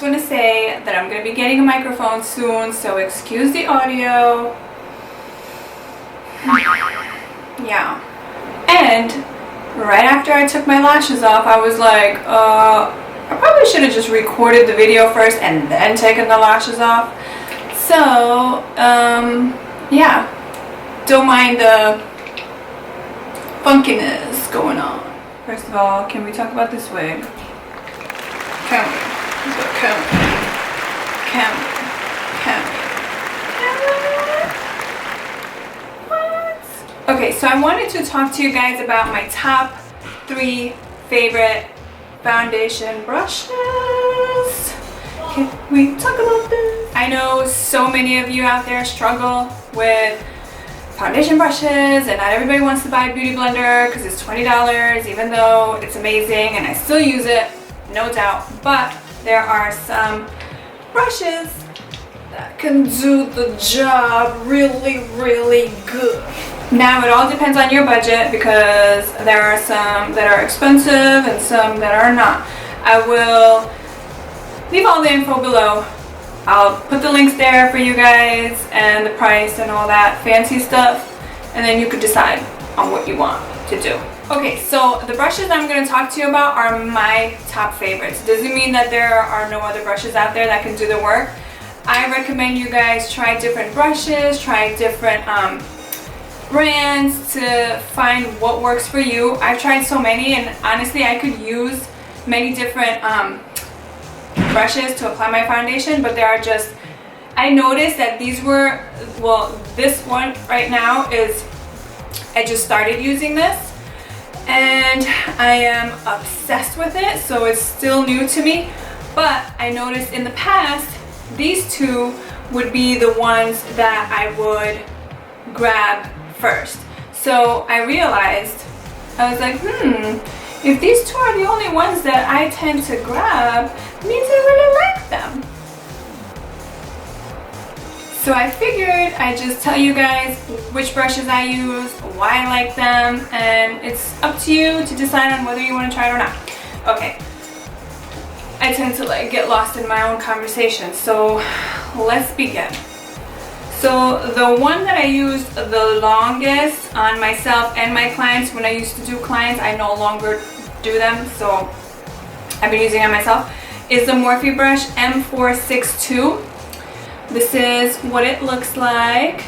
want to say that I'm going to be getting a microphone soon, so excuse the audio. Yeah. And right after I took my lashes off, I was like, I probably should have just recorded the video first and then taken the lashes off. So, yeah. Don't mind the funkiness going on. First of all, can we talk about this wig? Can we? What? Okay, so I wanted to talk to you guys about my top 3 favorite foundation brushes. Can we talk about this? I know so many of you out there struggle with foundation brushes, and not everybody wants to buy a beauty blender because it's $20, even though it's amazing and I still use it, no doubt. But there are some brushes that can do the job really, really good. Now it all depends on your budget, because there are some that are expensive and some that are not. I will leave all the info below. I'll put the links there for you guys and the price and all that fancy stuff, and then you could decide on what you want to do. Okay, so the brushes I'm going to talk to you about are my top favorites. Doesn't mean that there are no other brushes out there that can do the work. I recommend you guys try different brushes, try different brands to find what works for you. I've tried so many, and honestly I could use many different brushes to apply my foundation, but there are just, I noticed that these were, well, this one right now is, I just started using this and I am obsessed with it, so it's still new to me. But I noticed in the past these two would be the ones that I would grab first. So I realized, I was like, if these two are the only ones that I tend to grab, it means I really like them. So I figured I'd just tell you guys which brushes I use, why I like them, and it's up to you to decide on whether you want to try it or not. Okay, I tend to like get lost in my own conversation, so let's begin. So the one that I used the longest on myself and my clients, when I used to do clients, I no longer do them, so I've been using it myself, is the Morphe brush M462. This is what it looks like.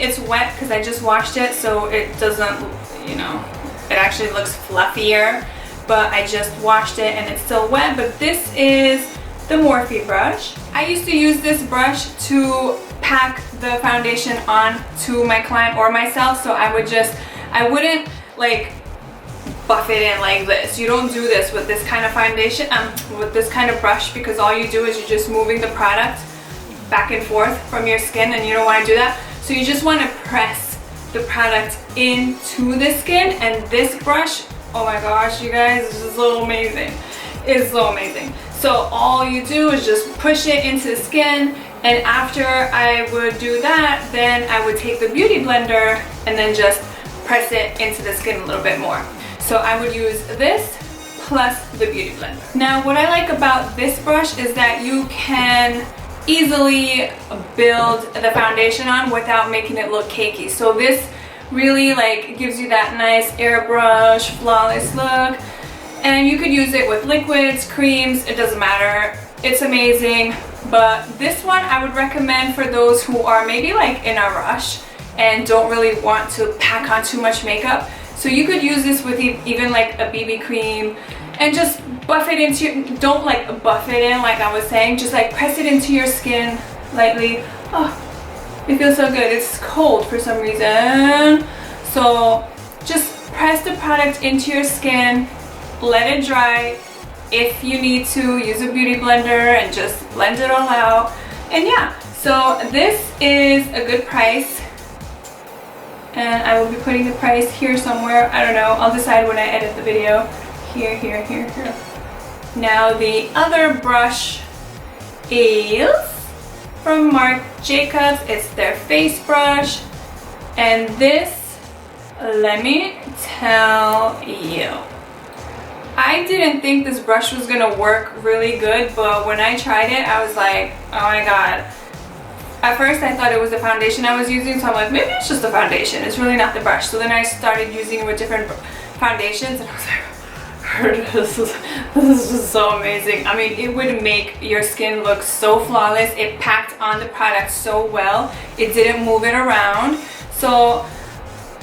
It's wet because I just washed it, so it doesn't, you know, it actually looks fluffier, but I just washed it and it's still wet. But this is the Morphe brush. I used to use this brush to pack the foundation on to my client or myself, so I wouldn't like buff it in like this. You don't do this with this kind of foundation, with this kind of brush, because all you do is you're just moving the product back and forth from your skin, and you don't want to do that. So you just want to press the product into the skin, and this brush, oh my gosh, you guys, this is so amazing. It's so amazing. So all you do is just push it into the skin, and after I would do that, then I would take the beauty blender and then just press it into the skin a little bit more. So I would use this plus the beauty blender. Now what I like about this brush is that you can easily build the foundation on without making it look cakey. So this really like gives you that nice airbrush, flawless look. And you could use it with liquids, creams, it doesn't matter. It's amazing. But this one I would recommend for those who are maybe like in a rush and don't really want to pack on too much makeup. So you could use this with even like a BB cream and just buff it into your, don't like buff it in like I was saying, just like press it into your skin lightly. Oh, it feels so good. It's cold for some reason. So just press the product into your skin, let it dry. If you need to, use a beauty blender and just blend it all out. And yeah, so this is a good price. And I will be putting the price here somewhere. I don't know. I'll decide when I edit the video. Here, here, here, here. Now the other brush is from Marc Jacobs. It's their face brush. And this, let me tell you, I didn't think this brush was gonna work really good, but when I tried it, I was like, oh my god. At first I thought it was the foundation I was using, so I'm like, maybe it's just the foundation, it's really not the brush. So then I started using it with different foundations, and I was like, this is just so amazing. I mean, it would make your skin look so flawless. It packed on the product so well. It didn't move it around. So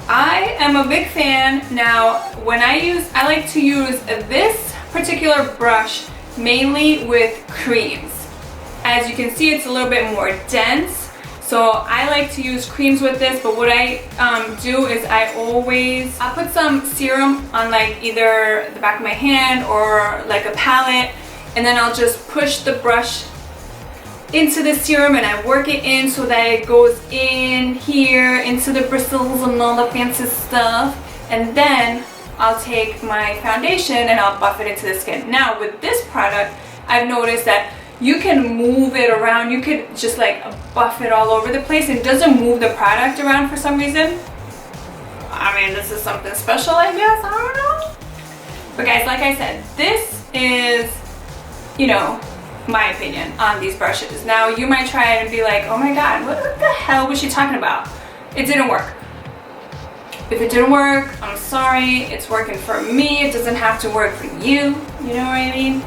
I am a big fan. Now, when I like to use this particular brush mainly with creams. As you can see, it's a little bit more dense. So I like to use creams with this, but what I do is I'll put some serum on like either the back of my hand or like a palette, and then I'll just push the brush into the serum and I work it in so that it goes in here into the bristles and all the fancy stuff, and then I'll take my foundation and I'll buff it into the skin. Now with this product, I've noticed that you can move it around. You could just like buff it all over the place. It doesn't move the product around for some reason. I mean, this is something special, I guess. I don't know. But guys, like I said, this is, you know, my opinion on these brushes. Now, you might try it and be like, oh my god, what the hell was she talking about? It didn't work. If it didn't work, I'm sorry. It's working for me. It doesn't have to work for you. You know what I mean?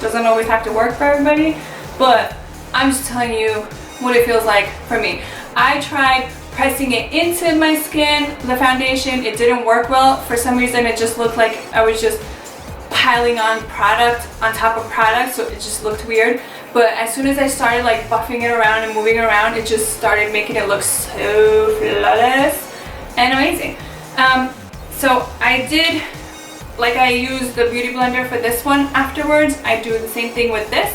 Doesn't always have to work for everybody, but I'm just telling you what it feels like for me. I tried pressing it into my skin, the foundation. It didn't work well. For some reason, it just looked like I was just piling on product on top of product, so it just looked weird. But as soon as I started like buffing it around and moving around, it just started making it look so flawless and amazing. So I did, like, I used the beauty blender for this one afterwards. I do the same thing with this.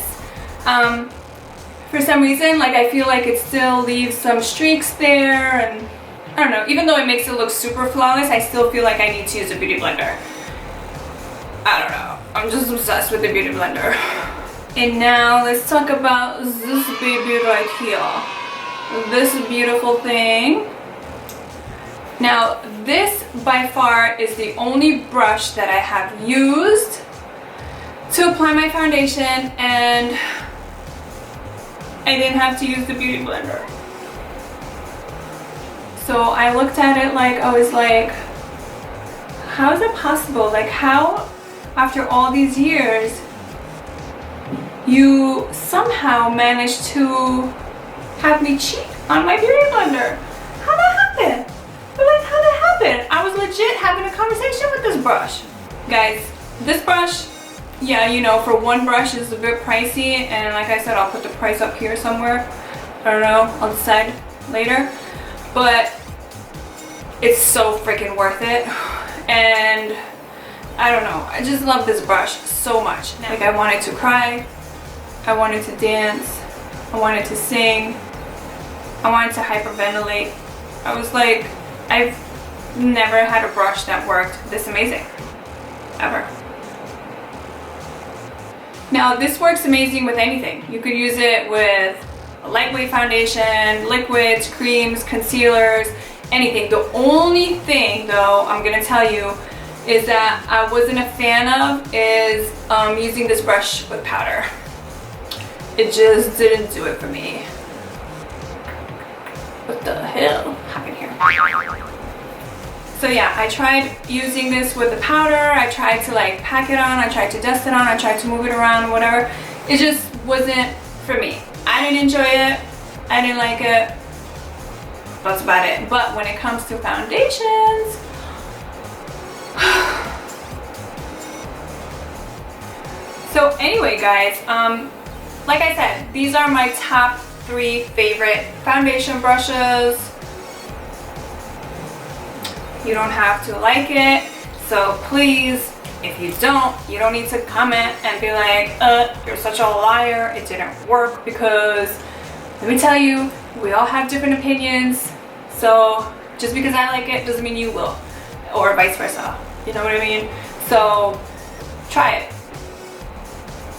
For some reason, like, I feel like it still leaves some streaks there, and I don't know, even though it makes it look super flawless, I still feel like I need to use a beauty blender. I don't know, I'm just obsessed with the beauty blender. And now let's talk about this baby right here. This beautiful thing. Now, this by far is the only brush that I have used to apply my foundation, and I didn't have to use the beauty blender. So I looked at it like, I was like, how is it possible? Like, how, after all these years, you somehow managed to have me cheat on my beauty blender? How'd that happen? Like, how'd that happen? I was legit having a conversation with this brush. Guys, this brush, yeah, you know, for one brush is a bit pricey, and like I said, I'll put the price up here somewhere. I don't know, I'll decide later. But it's so freaking worth it. And I don't know, I just love this brush so much. Like, I wanted to cry, I wanted to dance, I wanted to sing, I wanted to hyperventilate. I was like, I've never had a brush that worked this amazing, ever. Now, this works amazing with anything. You could use it with a lightweight foundation, liquids, creams, concealers, anything. The only thing, though, I'm gonna tell you is that I wasn't a fan of is using this brush with powder. It just didn't do it for me. What the hell happened here? So yeah, I tried using this with the powder. I tried to like pack it on, I tried to dust it on, I tried to move it around, whatever. It just wasn't for me. I didn't enjoy it, I didn't like it. That's about it. But when it comes to foundations, so anyway guys, like I said, these are my top 3 favorite foundation brushes. You don't have to like it, so please, if you don't need to comment and be like, you're such a liar, it didn't work, because let me tell you, we all have different opinions. So just because I like it doesn't mean you will, or vice versa. You know what I mean? So try it.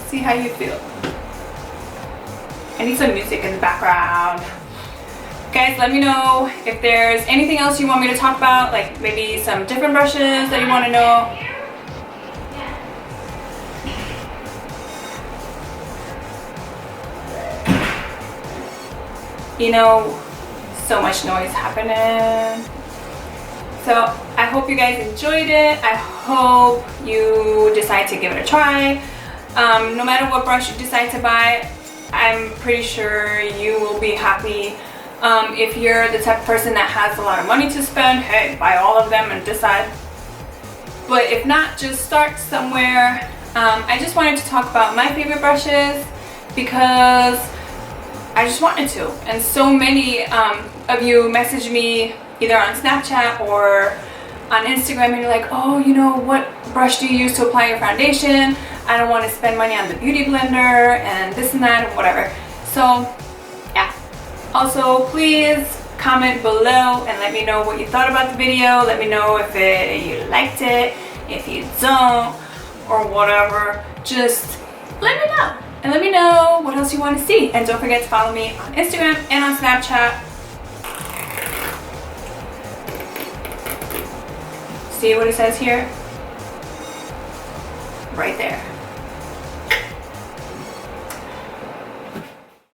See how you feel. I need some music in the background. Guys, let me know if there's anything else you want me to talk about, like maybe some different brushes that you want to know. you know, so much noise happening. So I hope you guys enjoyed it. I hope you decide to give it a try. No matter what brush you decide to buy, I'm pretty sure you will be happy. If you're the type of person that has a lot of money to spend, hey, buy all of them and decide. But if not, just start somewhere. I just wanted to talk about my favorite brushes because I just wanted to. And so many of you message me either on Snapchat or on Instagram and you're like, oh, you know, what brush do you use to apply your foundation? I don't want to spend money on the beauty blender and this and that and whatever. So yeah. Also, please comment below and let me know what you thought about the video. Let me know if you liked it, if you don't, or whatever. Just let me know. And let me know what else you want to see. And don't forget to follow me on Instagram and on Snapchat. See what it says here? Right there.